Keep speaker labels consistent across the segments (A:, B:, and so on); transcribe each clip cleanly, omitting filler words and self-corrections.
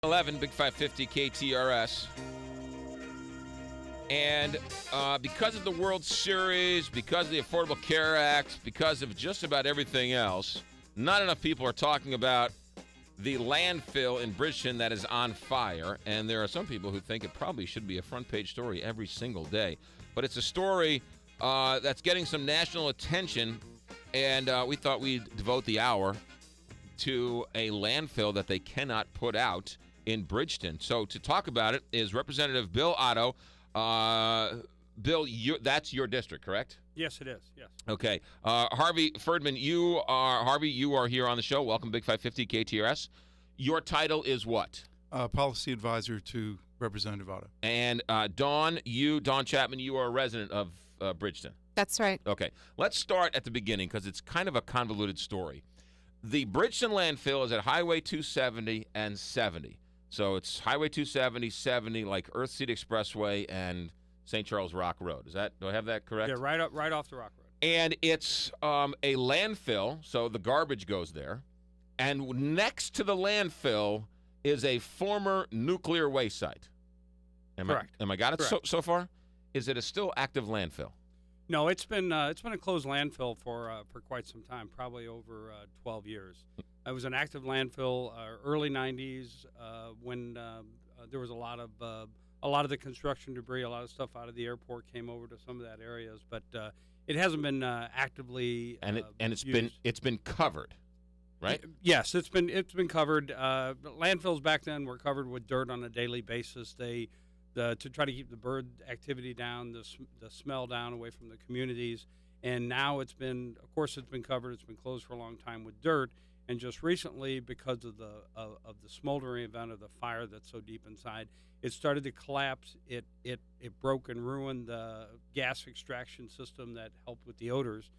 A: 11, Big 550 KTRS. And because of the World Series, because of the Affordable Care Act, because of just about everything else, not enough people are talking about the landfill in Bridgeton that is on fire. And there are some people who think it probably should be a front page story every single day. But it's a story that's getting some national attention, and we thought we'd devote the hour to a landfill that they cannot put out in Bridgeton. So to talk about it is Representative Bill Otto. Bill, that's your district, correct?
B: Yes, it is. Yes.
A: Okay. Harvey Ferdman, you are here on the show. Welcome, Big 550 KTRS. Your title is what?
C: Policy advisor to Representative Otto.
A: And Dawn Chapman, you are a resident of Bridgeton.
D: That's right.
A: Okay. Let's start at the beginning because it's kind of a convoluted story. The Bridgeton landfill is at Highway 270 and 70. So it's Highway 270, 70, like Earthseed Expressway and St. Charles Rock Road. Do I have that correct?
B: Yeah, right off the Rock Road.
A: And it's a landfill, so the garbage goes there. And next to the landfill is a former nuclear waste site.
B: Correct.
A: Am I got it so far? Is it a still active landfill?
B: No, it's been a closed landfill for quite some time, probably over 12 years. It was an active landfill early 90s when there was a lot of the construction debris, a lot of stuff out of the airport came over to some of that areas, but it hasn't been actively
A: it's
B: used.
A: been covered, right?
B: Yes, it's been covered. Landfills back then were covered with dirt on a daily basis. To try to keep the bird activity down, the smell down away from the communities. And now it's been covered. It's been closed for a long time with dirt. And just recently, because of the smoldering event of the fire that's so deep inside, it started to collapse. It broke and ruined the gas extraction system that helped with the odors.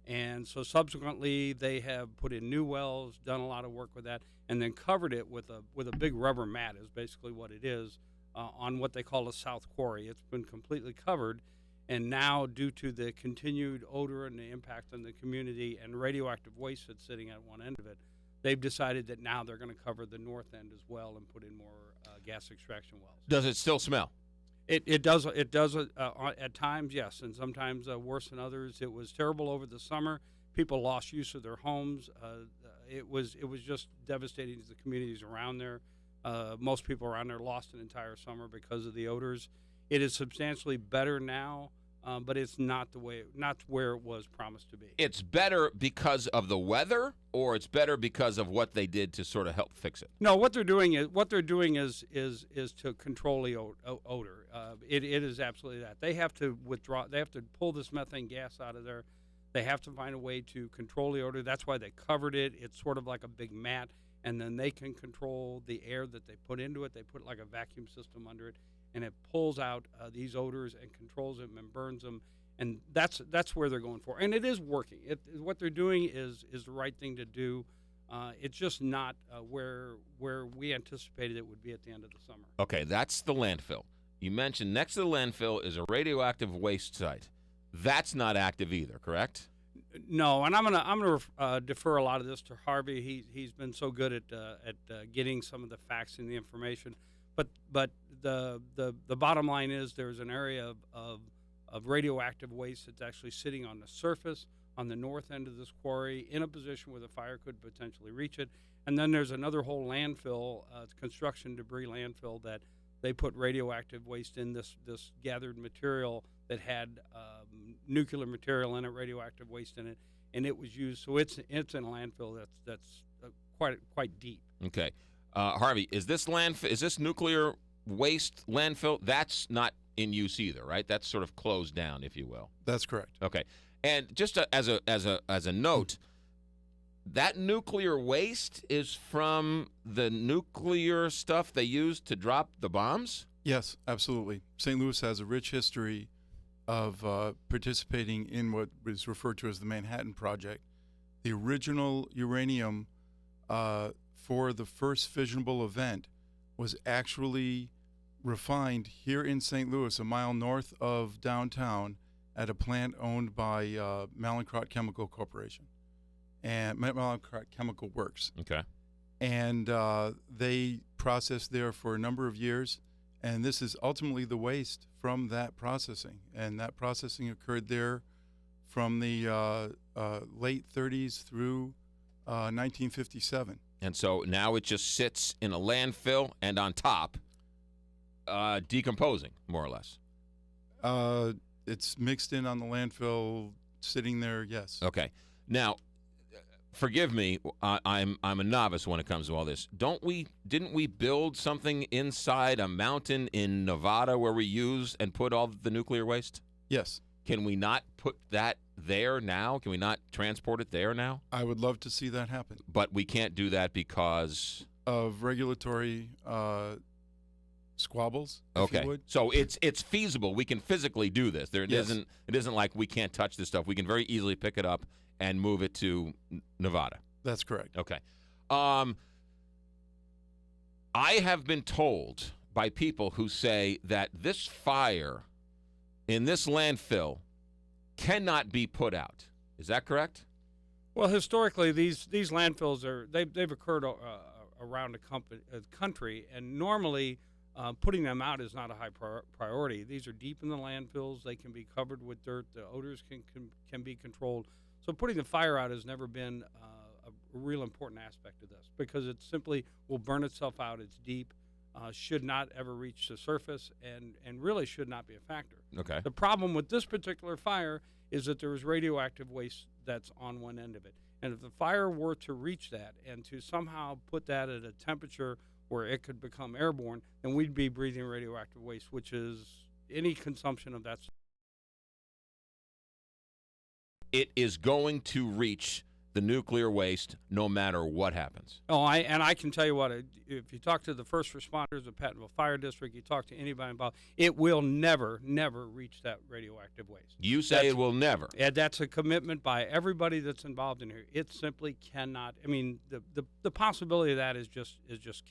B: And so subsequently, they have put in new wells, done a lot of work with that, and then covered it with a big rubber mat is basically what it is. On what they call a south quarry. It's been completely covered, and now due to the continued odor and the impact on the community and radioactive waste that's sitting at one end of it, they've decided that now they're going to cover the north end as well and put in more gas extraction wells.
A: Does it still smell?
B: It does at times, yes, and sometimes worse than others. It was terrible over the summer. People lost use of their homes. It was just devastating to the communities around there. Most people around there lost an entire summer because of the odors. It is substantially better now, but it's not where it was promised to be.
A: It's better because of the weather, or it's better because of what they did to sort of help fix it?
B: No, what they're doing is to control the odor. It is absolutely that. They have to withdraw. They have to pull this methane gas out of there. They have to find a way to control the odor. That's why they covered it. It's sort of like a big mat. And then they can control the air that they put into it. They put like a vacuum system under it, and it pulls out these odors and controls them and burns them. And that's where they're going for. And it is working. What they're doing is the right thing to do. It's just not where we anticipated it would be at the end of the summer.
A: Okay, that's the landfill. You mentioned next to the landfill is a radioactive waste site. That's not active either, correct?
B: No, and I'm gonna defer a lot of this to Harvey. He's been so good at getting some of the facts and the information. But the bottom line is there's an area of radioactive waste that's actually sitting on the surface on the north end of this quarry in a position where the fire could potentially reach it. And then there's another whole landfill, construction debris landfill, that they put radioactive waste in, this gathered material that had nuclear material in it, radioactive waste in it, and it was used. So it's in a landfill that's quite deep.
A: Okay, Harvey, is this nuclear waste landfill? That's not in use either, right? That's sort of closed down, if you will.
C: That's correct.
A: Okay, and just as a note, that nuclear waste is from the nuclear stuff they used to drop the bombs?
C: Yes, absolutely. St. Louis has a rich history of participating in what was referred to as the Manhattan Project. The original uranium for the first fissionable event was actually refined here in St. Louis, a mile north of downtown, at a plant owned by Mallinckrodt Chemical Corporation and Mallinckrodt Chemical Works.
A: Okay.
C: and they processed there for a number of years, and this is ultimately the waste from that processing, and that processing occurred there from the late 30s through 1957.
A: And so now it just sits in a landfill and on top, decomposing, more or less.
C: It's mixed in on the landfill, sitting there, yes.
A: Okay. Now, forgive me, I'm a novice when it comes to all this. Didn't we build something inside a mountain in Nevada where we use and put all the nuclear waste?
C: Yes.
A: Can we not put that there now? Can we not transport it there now?
C: I would love to see that happen.
A: But we can't do that because
C: of regulatory squabbles, if you would.
A: So it's feasible. We can physically do this. It isn't like we can't touch this stuff. We can very easily pick it up and move it to Nevada.
C: That's correct.
A: Okay. I have been told by people who say that this fire in this landfill cannot be put out. Is that correct?
B: Well, historically, these landfills they've occurred around the country, and normally putting them out is not a high priority. These are deep in the landfills. They can be covered with dirt. The odors can be controlled. So putting the fire out has never been a real important aspect of this, because it simply will burn itself out. It's deep, should not ever reach the surface, and really should not be a factor.
A: Okay.
B: The problem with this particular fire is that there is radioactive waste that's on one end of it. And if the fire were to reach that and to somehow put that at a temperature where it could become airborne, then we'd be breathing radioactive waste, which is any consumption of that.
A: It is going to reach the nuclear waste no matter what happens.
B: Oh, I can tell you what, if you talk to the first responders of Pattonville Fire District, you talk to anybody involved, it will never reach that radioactive waste.
A: You say it will never.
B: Yeah, that's a commitment by everybody that's involved in here. It simply cannot. I mean, the possibility of that is just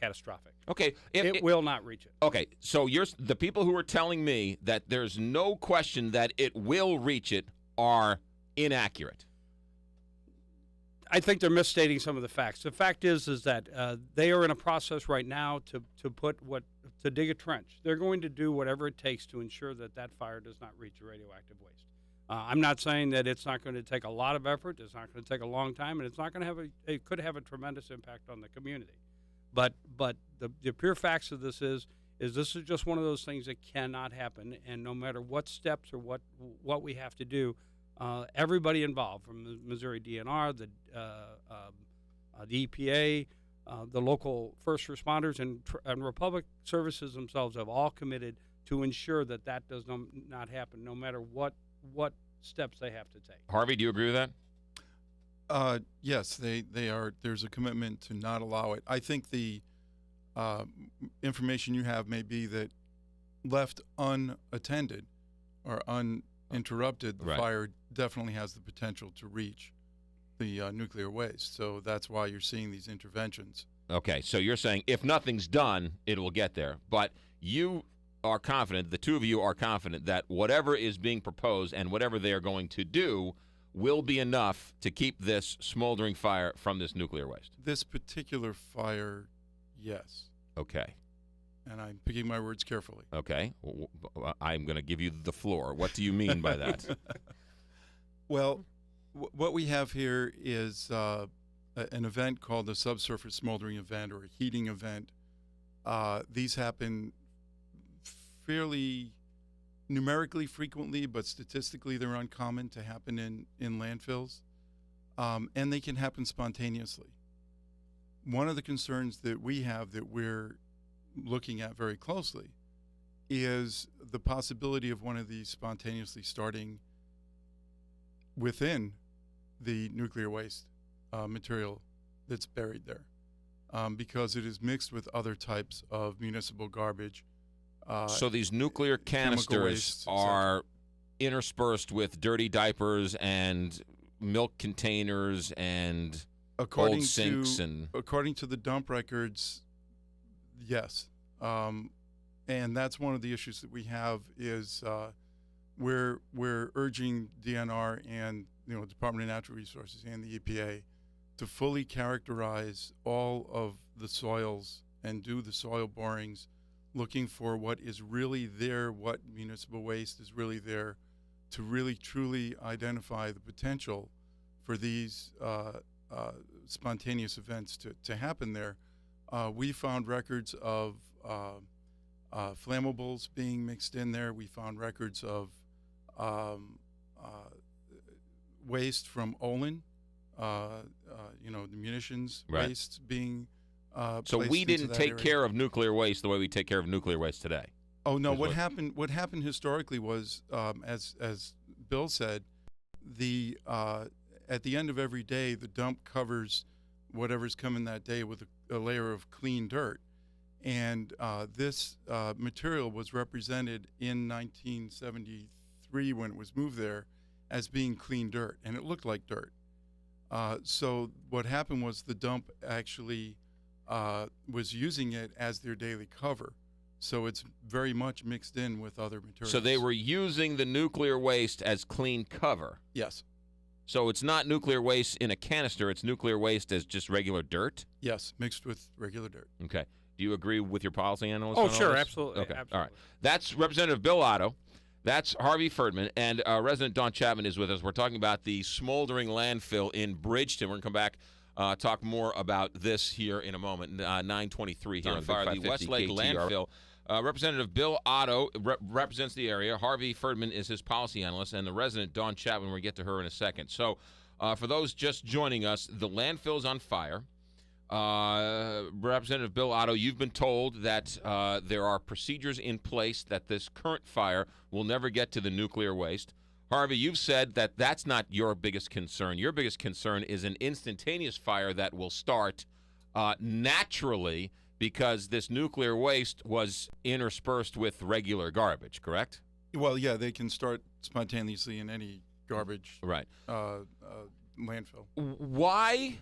B: catastrophic.
A: Okay,
B: it will not reach it.
A: Okay, so the people who are telling me that there's no question that it will reach it are inaccurate.
B: I think they're misstating some of the facts. The fact is that they are in a process right now to dig a trench. They're going to do whatever it takes to ensure that fire does not reach the radioactive waste. I'm not saying that it's not going to take a lot of effort. It's not going to take a long time, and it's not going to it could have a tremendous impact on the community. But the pure facts of this is this is just one of those things that cannot happen. And no matter what steps or what we have to do, everybody involved, from the Missouri DNR, the EPA, the local first responders, and Republic Services themselves have all committed to ensure that does not happen, no matter what steps they have to take.
A: Harvey, do you agree with that?
C: Yes, they are. There's a commitment to not allow it. I think the information you have may be that left unattended or uninterrupted, the fire definitely has the potential to reach the nuclear waste. So that's why you're seeing these interventions.
A: Okay, so you're saying if nothing's done, it will get there. But you are confident, the two of you are confident, that whatever is being proposed and whatever they are going to do will be enough to keep this smoldering fire from this nuclear waste.
C: This particular fire, yes.
A: Okay.
C: And I'm picking my words carefully.
A: Okay. I'm going to give you the floor. What do you mean by that?
C: Well, what we have here is an event called the subsurface smoldering event, or a heating event. These happen fairly numerically frequently, but statistically they're uncommon to happen in landfills. And they can happen spontaneously. One of the concerns that we have that we're looking at very closely is the possibility of one of these spontaneously starting within the nuclear waste material that's buried there, because it is mixed with other types of municipal garbage.
A: So these nuclear canisters
C: waste,
A: are interspersed with dirty diapers and milk containers and old sinks.
C: According to the dump records, yes. And that's one of the issues that we have is we're urging DNR and Department of Natural Resources and the EPA to fully characterize all of the soils and do the soil borings, looking for what is really there, what municipal waste is really there, to really truly identify the potential for these spontaneous events to happen there. We found records of flammables being mixed in there. We found records of waste from Olin, the munitions waste being
A: so we
C: placed
A: didn't
C: into that
A: take
C: area.
A: care of nuclear waste the way we take care of nuclear waste today.
C: Oh no!
A: Is
C: What happened historically was, as Bill said, at the end of every day, the dump covers whatever's coming that day with a layer of clean dirt, and this material was represented in 1973 when it was moved there as being clean dirt, and it looked like dirt. So what happened was the dump actually was using it as their daily cover. So it's very much mixed in with other materials.
A: So they were using the nuclear waste as clean cover.
C: Yes.
A: So it's not nuclear waste in a canister, it's nuclear waste as just regular dirt?
C: Yes, mixed with regular dirt.
A: Okay. Do you agree with your policy analyst?
B: Oh,
A: on all
B: sure,
A: this?
B: absolutely.
A: Okay,
B: Absolutely.
A: all right. That's Representative Bill Otto. That's Harvey Ferdman, and Resident Dawn Chapman is with us. We're talking about the smoldering landfill in Bridgeton. We're going to come back, talk more about this here in a moment. 9:23 here on Fire. The West Lake Landfill. Representative Bill Otto represents the area. Harvey Ferdman is his policy analyst, and the resident Dawn Chapman. We'll get to her in a second. So, for those just joining us, the landfill is on fire. Representative Bill Otto, you've been told that there are procedures in place that this current fire will never get to the nuclear waste. Harvey, you've said that that's not your biggest concern. Your biggest concern is an instantaneous fire that will start naturally because this nuclear waste was interspersed with regular garbage, correct?
C: Well, yeah, they can start spontaneously in any garbage
A: Right.
C: Landfill.
A: Why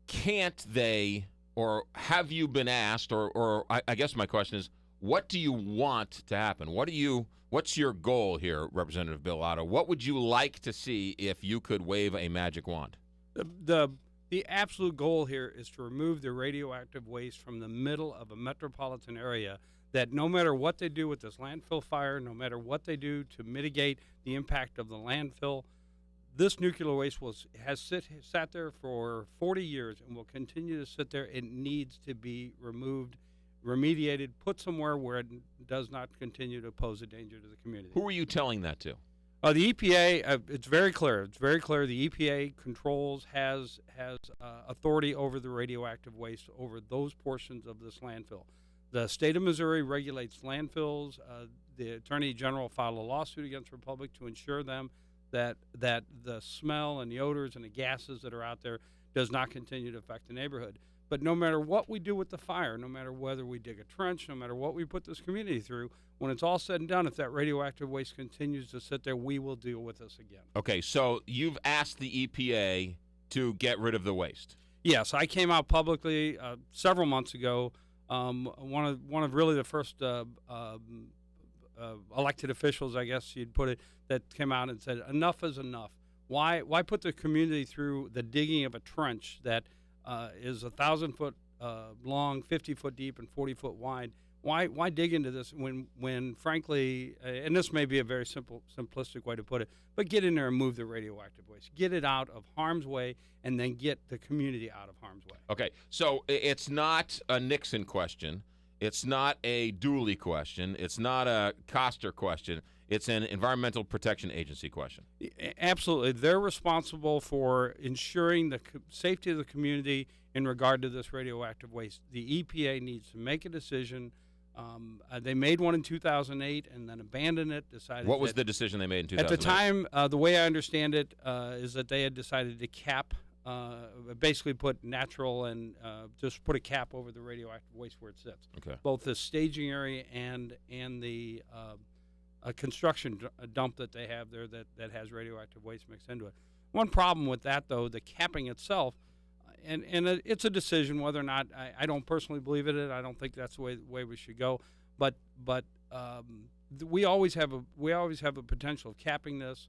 A: can't they, or have you been asked, or I guess my question is, what do you want to happen? What's your goal here, Representative Bill Otto? What would you like to see if you could wave a magic wand?
B: The absolute goal here is to remove the radioactive waste from the middle of a metropolitan area, that no matter what they do with this landfill fire, no matter what they do to mitigate the impact of the landfill, this nuclear waste has sat there for 40 years and will continue to sit there. It needs to be removed, remediated, put somewhere where it does not continue to pose a danger to the community.
A: Who are you telling that to?
B: The EPA, it's very clear. It's very clear the EPA controls, has authority over the radioactive waste, over those portions of this landfill. The state of Missouri regulates landfills. The Attorney General filed a lawsuit against the Republic to ensure them that the smell and the odors and the gases that are out there does not continue to affect the neighborhood. But no matter what we do with the fire, no matter whether we dig a trench, no matter what we put this community through, when it's all said and done, if that radioactive waste continues to sit there, we will deal with this again.
A: Okay, so you've asked the EPA to get rid of the waste.
B: Yes, I came out publicly several months ago. One of really the first elected officials, I guess you'd put it, that came out and said, enough is enough. Why put the community through the digging of a trench that is 1,000-foot long, 50-foot deep, and 40-foot wide? Why dig into this when frankly, and this may be a very simplistic way to put it, but get in there and move the radioactive waste. Get it out of harm's way, and then get the community out of harm's way.
A: Okay, so it's not a Nixon question. It's not a Dooley question. It's not a Koster question. It's an Environmental Protection Agency question.
B: Absolutely. They're responsible for ensuring the safety of the community in regard to this radioactive waste. The EPA needs to make a decision. They made one in 2008 and then abandoned it, decided.
A: What was the decision they made in 2008?
B: At the time, the way I understand it is that they had decided to cap, basically put natural and just put a cap over the radioactive waste where it sits.
A: Okay.
B: Both the staging area and the construction dump that they have there that has radioactive waste mixed into it. One problem with that, though, the capping itself, and it's a decision whether or not I don't personally believe in it. I don't think that's the way we should go. But we always have a potential of capping this.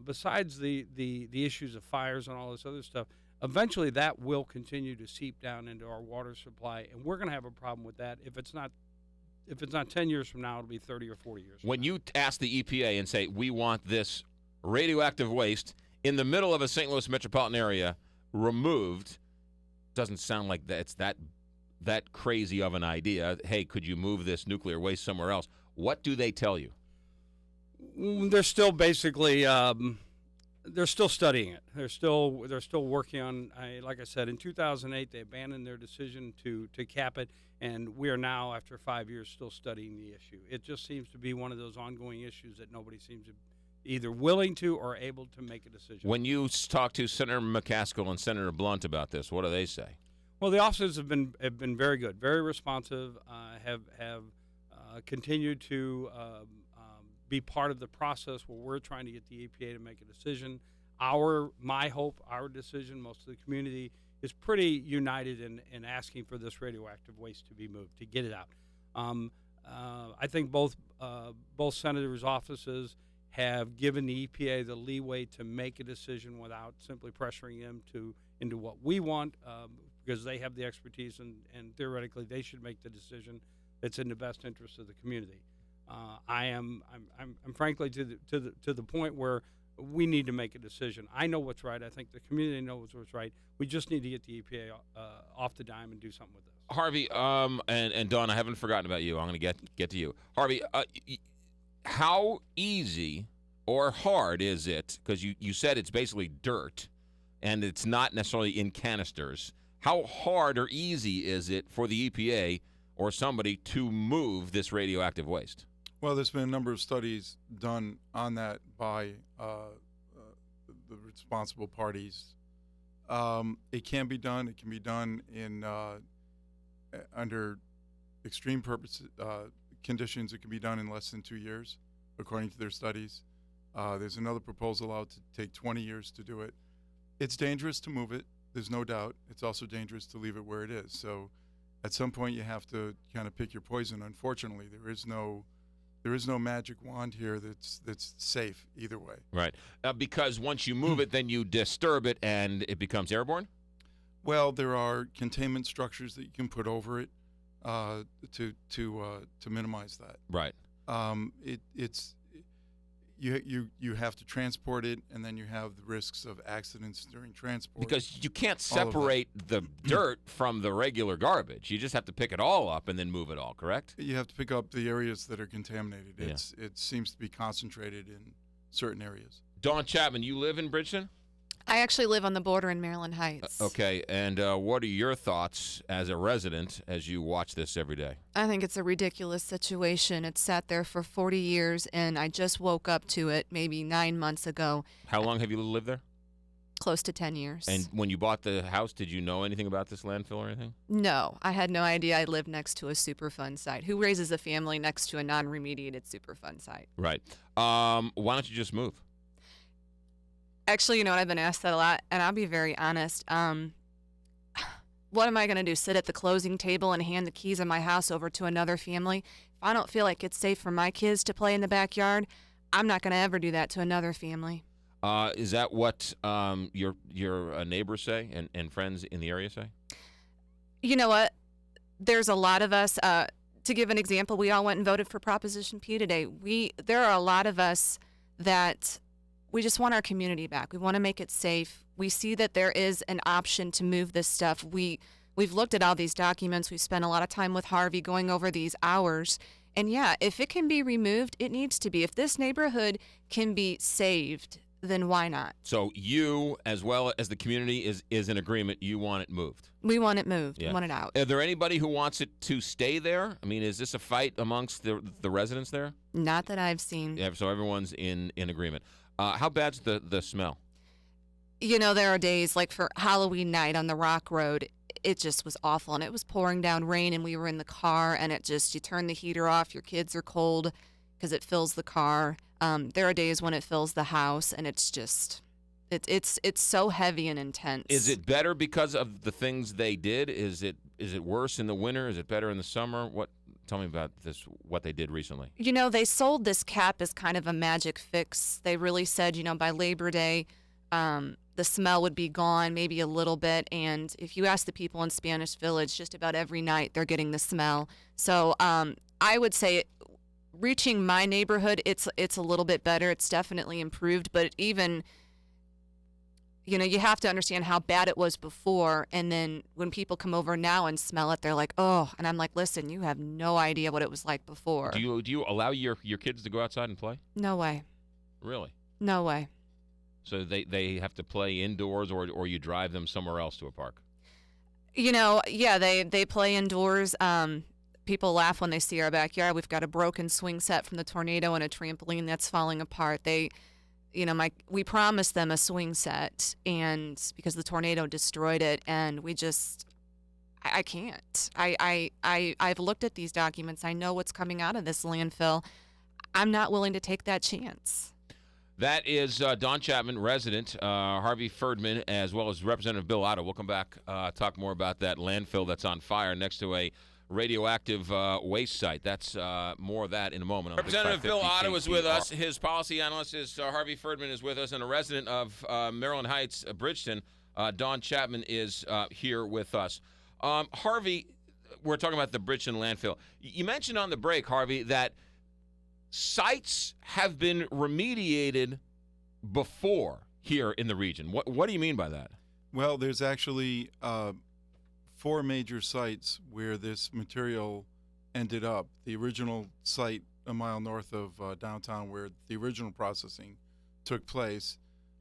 B: Besides the issues of fires and all this other stuff, eventually that will continue to seep down into our water supply, and we're going to have a problem with that. If it's not 10 years from now, it'll be 30 or 40 years.
A: When you ask the EPA and say, we want this radioactive waste in the middle of a St. Louis metropolitan area removed, doesn't sound like it's that crazy of an idea. Hey, could you move this nuclear waste somewhere else? What do they tell you?
B: They're still basically they're still studying it. They're still working on. Like I said, in 2008 they abandoned their decision to cap it, and we are now, after 5 years, still studying the issue. It just seems to be one of those ongoing issues that nobody seems to either willing to or able to make a decision.
A: When you talk to Senator McCaskill and Senator Blunt about this, what do they say?
B: Well, the officers have been very good, very responsive. Have continued to be part of the process where we're trying to get the EPA to make a decision. My hope, our decision, most of the community is pretty united in asking for this radioactive waste to be moved, to get it out. I think both senators' offices have given the EPA the leeway to make a decision without simply pressuring them into what we want, because they have the expertise, and theoretically they should make the decision that's in the best interest of the community. I'm frankly to the point where we need to make a decision. I know what's right. I think the community knows what's right. We just need to get the EPA off the dime and do something with this.
A: Harvey, and Dawn, I haven't forgotten about you. I'm going to get to you. Harvey, how easy or hard is it, because you said it's basically dirt and it's not necessarily in canisters, how hard or easy is it for the EPA or somebody to move this radioactive waste?
C: Well, there's been a number of studies done on that by the responsible parties. It can be done. It can be done in under extreme conditions. It can be done in less than 2 years, according to their studies. There's another proposal out to take 20 years to do it. It's dangerous to move it. There's no doubt. It's also dangerous to leave it where it is. So at some point you have to kind of pick your poison. Unfortunately, there is no magic wand here that's safe either way.
A: Right. Because once you move it, then you disturb it and it becomes airborne?
C: Well, there are containment structures that you can put over it to minimize that.
A: Right.
C: You have to transport it, and then you have the risks of accidents during transport.
A: Because you can't separate the dirt from the regular garbage. You just have to pick it all up and then move it all, correct?
C: You have to pick up the areas that are contaminated.
A: Yeah.
C: It seems to be concentrated in certain areas.
A: Dawn Chapman, you live in Bridgeton?
D: I actually live on the border in Maryland Heights.
A: Okay, and what are your thoughts as a resident as you watch this every day?
D: I think it's a ridiculous situation. It's sat there for 40 years, and I just woke up to it maybe 9 months ago.
A: How long have you lived there?
D: Close to 10 years.
A: And when you bought the house, did you know anything about this landfill or anything?
D: No, I had no idea I lived next to a Superfund site. Who raises a family next to a non-remediated Superfund site?
A: Right. Why don't you just move?
D: Actually, you know what? I've been asked that a lot, and I'll be very honest. What am I going to do? Sit at the closing table and hand the keys of my house over to another family? If I don't feel like it's safe for my kids to play in the backyard, I'm not going to ever do that to another family.
A: Is that what your neighbors say and friends in the area say?
D: You know what? There's a lot of us. To give an example, we all went and voted for Proposition P today. There are a lot of us that we just want our community back. We want to make it safe. We see that there is an option to move this stuff. We've looked at all these documents. We've spent a lot of time with Harvey going over these hours. And yeah, if it can be removed, it needs to be. If this neighborhood can be saved, then why not?
A: So you, as well as the community, is in agreement. You want it moved.
D: We want it moved.
A: Yeah.
D: We want it out.
A: Are there anybody who wants it to stay there? I mean, is this a fight amongst the residents there?
D: Not that I've seen.
A: Yeah, so everyone's in agreement. How bad's the smell?
D: You know, there are days like for Halloween night on the Rock Road, it just was awful. And it was pouring down rain and we were in the car and you turn the heater off, your kids are cold because it fills the car. There are days when it fills the house and it's just, it's so heavy and intense.
A: Is it better because of the things they did? Is it worse in the winter? Is it better in the summer? Tell me about this, what they did recently.
D: You know, they sold this cap as kind of a magic fix. They really said, by Labor Day, the smell would be gone, maybe a little bit. And if you ask the people in Spanish Village, just about every night they're getting the smell. So I would say reaching my neighborhood, it's a little bit better. It's definitely improved, but even, you have to understand how bad it was before. And then when people come over now and smell it, they're like, oh, and I'm like, listen, you have no idea what it was like before.
A: Do you allow your kids to go outside and play?
D: No way.
A: Really?
D: No way.
A: So they have to play indoors, or you drive them somewhere else to a park?
D: Yeah, they play indoors. People laugh when they see our backyard. We've got a broken swing set from the tornado and a trampoline that's falling apart. We promised them a swing set, and because the tornado destroyed it, and I can't. I've looked at these documents. I know what's coming out of this landfill. I'm not willing to take that chance.
A: That is Dawn Chapman, resident, Harvey Ferdman, as well as Representative Bill Otto. We'll come back, talk more about that landfill that's on fire next to a radioactive waste site. That's more of that in a moment. Representative Bill Otto is with us. His policy analyst is Harvey Ferdman is with us, and a resident of Maryland Heights, Bridgeton, Dawn Chapman is here with us. Harvey, we're talking about the Bridgeton landfill. You mentioned on the break, Harvey, that sites have been remediated before here in the region. What do you mean by that?
C: Well, there's actually 4 major sites where this material ended up. The original site a mile north of downtown where the original processing took place.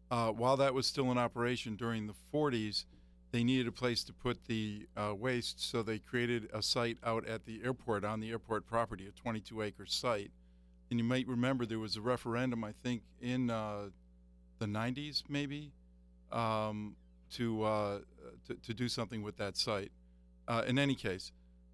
C: While that was still in operation during the 40s, they needed a place to put the waste, so they created a site out at the airport, on the airport property, a 22-acre site. And you might remember there was a referendum, I think, in the 90s, maybe, to do something with that site. In any case,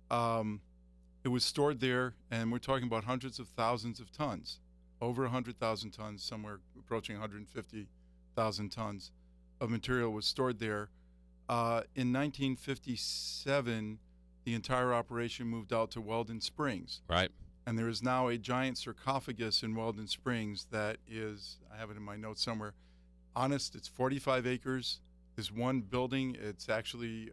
C: it was stored there, and we're talking about hundreds of thousands of tons, over 100,000 tons, somewhere approaching 150,000 tons of material was stored there. In 1957, the entire operation moved out to Weldon Springs.
A: Right.
C: And there is now a giant sarcophagus in Weldon Springs that is, I have it in my notes somewhere, it's 45 acres. This one building, it's actually,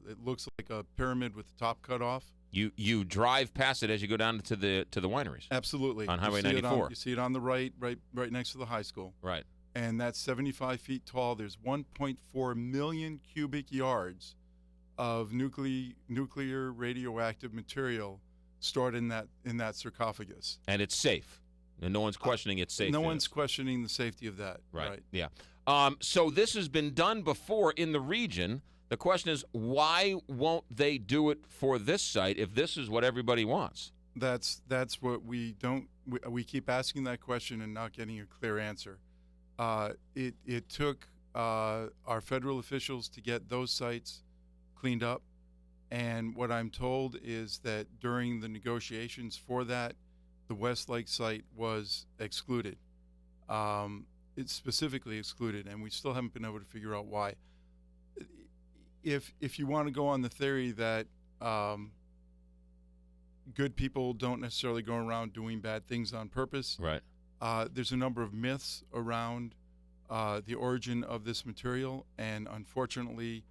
C: it looks like a pyramid with the top cut off.
A: You drive past it as you go down to the wineries.
C: Absolutely.
A: On Highway 94.
C: You see it on the right next to the high school.
A: Right.
C: And that's 75 feet tall. There's 1.4 million cubic yards of nuclear radioactive material stored in that sarcophagus.
A: And it's safe. And no one's questioning its safety.
C: No one's questioning the safety of that.
A: Right. Yeah. So this has been done before in the region. The question is, why won't they do it for this site if this is what everybody wants?
C: That's what we keep asking that question and not getting a clear answer. It took our federal officials to get those sites cleaned up. And what I'm told is that during the negotiations for that, the West Lake site was excluded. It's specifically excluded, and we still haven't been able to figure out why. If you want to go on the theory that good people don't necessarily go around doing bad things on purpose,
A: right?
C: There's a number of myths around the origin of this material, and unfortunately,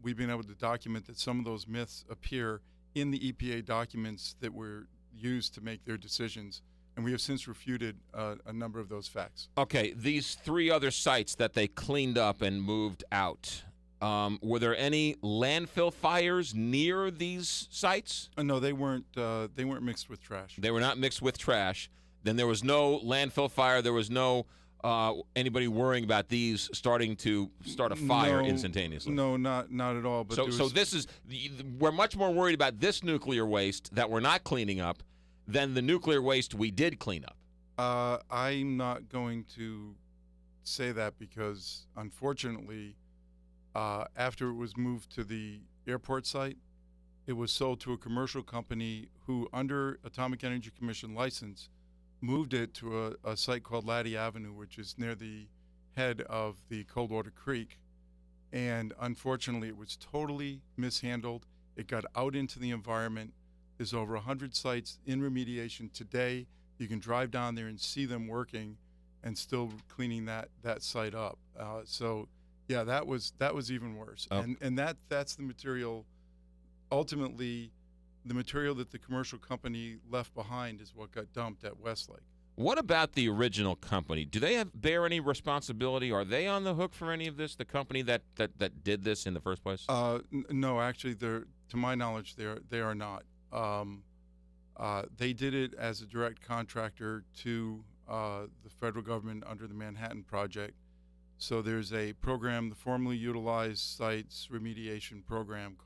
C: we've been able to document that some of those myths appear in the EPA documents that were used to make their decisions, and we have since refuted a number of those facts.
A: Okay, these 3 other sites that they cleaned up and moved out, were there any landfill fires near these sites?
C: No, they weren't mixed with trash.
A: They were not mixed with trash. Then there was no landfill fire. There was no anybody worrying about these starting to start a fire instantaneously.
C: No, not at all. But
A: so this is we're much more worried about this nuclear waste that we're not cleaning up than the nuclear waste we did clean up.
C: I'm not going to say that because, unfortunately, after it was moved to the airport site, it was sold to a commercial company who, under Atomic Energy Commission license, moved it to a site called Laddie Avenue, which is near the head of the Coldwater Creek. And unfortunately, it was totally mishandled. It got out into the environment. There's over 100 sites in remediation today. You can drive down there and see them working. and still cleaning that site up. So yeah, that was even worse.
A: Oh.
C: And that's the material. Ultimately, the material that the commercial company left behind is what got dumped at West Lake.
A: What about the original company? Do they bear any responsibility? Are they on the hook for any of this? The company that did this in the first place?
C: No, actually, to my knowledge, they are not. They did it as a direct contractor to the federal government under the Manhattan Project. So there's a program, the formerly utilized sites remediation program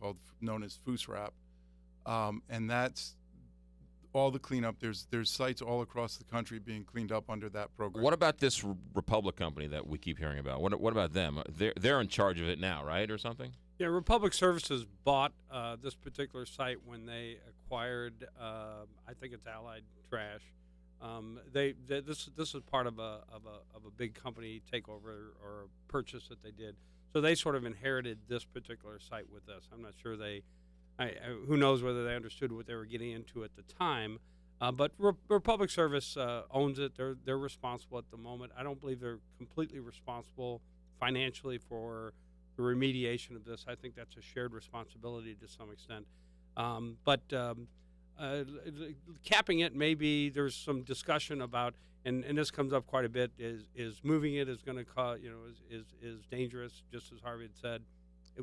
C: known as FUSRAP, and that's all the cleanup. There's sites all across the country being cleaned up under that program.
A: What about this Republic company that we keep hearing about? What about them? They're in charge of it now, right, or something?
B: Yeah, Republic Services bought this particular site when they acquired, I think it's Allied Trash. This is part of a big company takeover or purchase that they did. So they sort of inherited this particular site with us. I'm not sure who knows whether they understood what they were getting into at the time. But Republic Service owns it. They're responsible at the moment. I don't believe they're completely responsible financially for the remediation of this. I think that's a shared responsibility to some extent. But capping it, maybe there's some discussion about, and this comes up quite a bit, is moving it is going to cause, is dangerous, just as Harvey had said.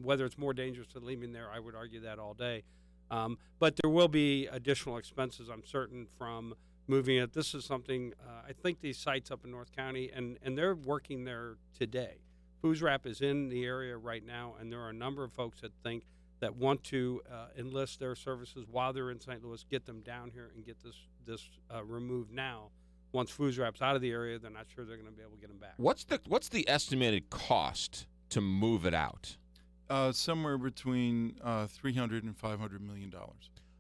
B: Whether it's more dangerous than leaving there, I would argue that all day. But there will be additional expenses, I'm certain, from moving it. This is something, I think these sites up in North County, and they're working there today. FUSRAP is in the area right now, and there are a number of folks that want to enlist their services while they're in St. Louis, get them down here and get this removed now. Once FUSRAP's out of the area, they're not sure they're going to be able to get them back.
A: What's the estimated cost to move it out?
C: Somewhere between $300 and $500 million.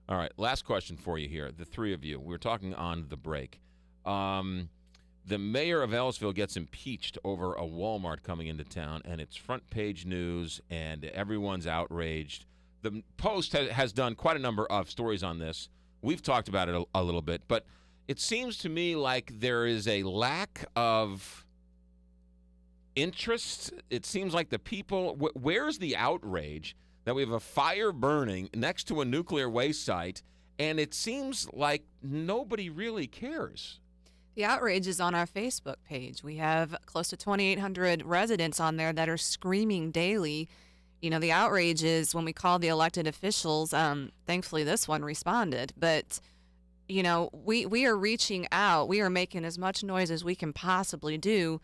A: All right, last question for you here, the three of you. We were talking on the break. The mayor of Ellisville gets impeached over a Walmart coming into town, and it's front page news, and everyone's outraged. The Post has done quite a number of stories on this. We've talked about it a little bit, but it seems to me like there is a lack of interest. It seems like the people, where's the outrage that we have a fire burning next to a nuclear waste site, and it seems like nobody really cares.
D: The outrage is on our Facebook page. We have close to 2,800 residents on there that are screaming daily. The outrage is when we call the elected officials. Thankfully, this one responded. But, we are reaching out. We are making as much noise as we can possibly do.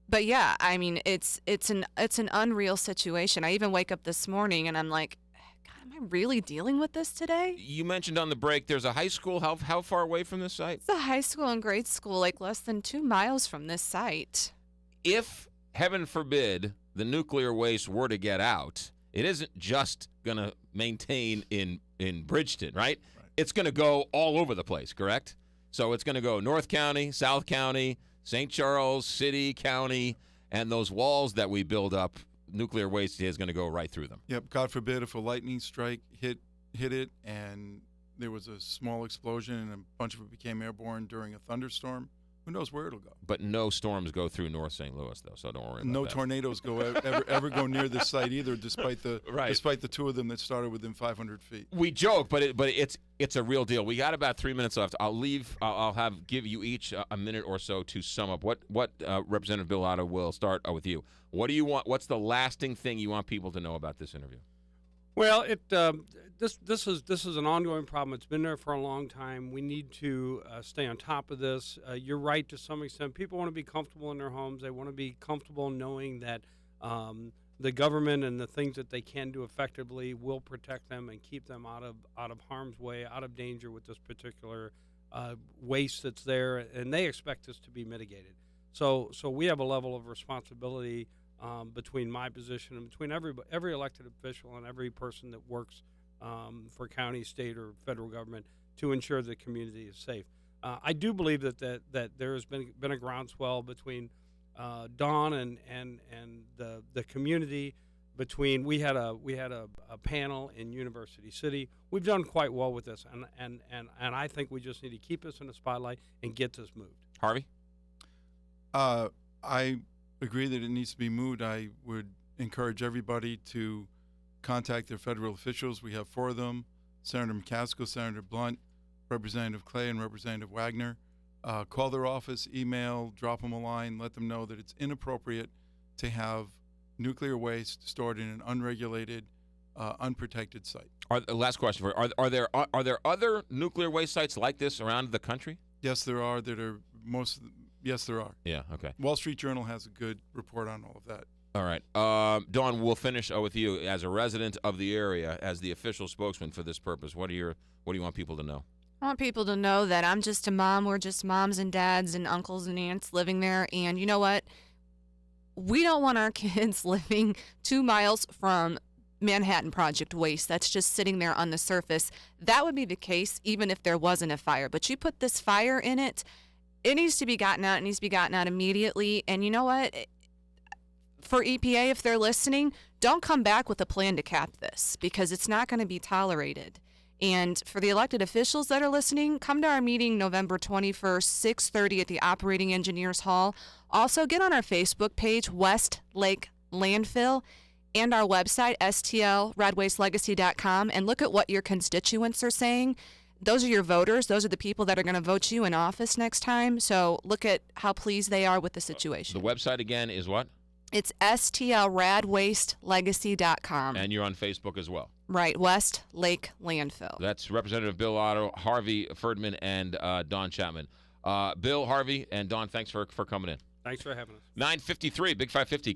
D: But yeah, I mean, it's an unreal situation. I even wake up this morning and I'm like, God, am I really dealing with this today?
A: You mentioned on the break there's a high school. How far away from this site?
D: It's a high school and grade school, like less than 2 miles from this site.
A: If, heaven forbid, the nuclear waste were to get out, it isn't just going to maintain in Bridgeton, right? It's going to go all over the place, correct? So it's going to go North County, South County, St. Charles, City, County, and those walls that we build up, nuclear waste is going to go right through them.
C: Yep. God forbid if a lightning strike hit it and there was a small explosion and a bunch of it became airborne during a thunderstorm, who knows where it'll go.
A: But no storms go through North St. Louis, though, so don't worry about
C: no
A: that.
C: Tornadoes go ever go near this site either, despite the two of them that started within 500 feet.
A: We joke, but it's a real deal. We got about 3 minutes left. I'll give you each a minute or so to sum up. What Representative Bill Otto, will start with you. What do you want? What's the lasting thing you want people to know about this interview?
B: Well, this is an ongoing problem. It's been there for a long time. We need to stay on top of this. You're right to some extent. People want to be comfortable in their homes. They want to be comfortable knowing that the government and the things that they can do effectively will protect them and keep them out of harm's way, out of danger with this particular waste that's there. And they expect this to be mitigated. So we have a level of responsibility between my position and between every elected official and every person that works for county, state, or federal government to ensure the community is safe. I do believe that there has been a groundswell between Dawn and the community. We had a panel in University City. We've done quite well with this, and I think we just need to keep this in the spotlight and get this moved.
A: Harvey?
C: I agree that it needs to be moved. I would encourage everybody to contact their federal officials. We have 4 of them: Senator McCaskill, Senator Blunt, Representative Clay, and Representative Wagner. Call their office, email, drop them a line, let them know that it's inappropriate to have nuclear waste stored in an unregulated, unprotected site.
A: Last question for you. Are there other nuclear waste sites like this around the country?
C: Yes, there are. Yes, there are.
A: Yeah, okay.
C: Wall Street Journal has a good report on all of that.
A: All right. Dawn, we'll finish with you as a resident of the area, as the official spokesman for this purpose. What do you want people to know?
D: I want people to know that I'm just a mom. We're just moms and dads and uncles and aunts living there. And you know what? We don't want our kids living 2 miles from Manhattan Project waste that's just sitting there on the surface. That would be the case even if there wasn't a fire. But you put this fire in it, it needs to be gotten out. It needs to be gotten out immediately. And you know what? For EPA, if they're listening, don't come back with a plan to cap this, because it's not going to be tolerated. And for the elected officials that are listening, come to our meeting November 21st, 6:30 at the Operating Engineers Hall. Also, get on our Facebook page, West Lake Landfill, and our website, stlradwastelegacy.com, and look at what your constituents are saying. Those are your voters. Those are the people that are going to vote you in office next time. So look at how pleased they are with the situation.
A: The website again is what?
D: It's stlradwastelegacy.com.
A: And you're on Facebook as well.
D: Right, West Lake Landfill.
A: That's Representative Bill Otto, Harvey Ferdman, and Dawn Chapman. Bill, Harvey, and Dawn, thanks for coming in.
B: Thanks for having us.
A: 9:53, Big 550.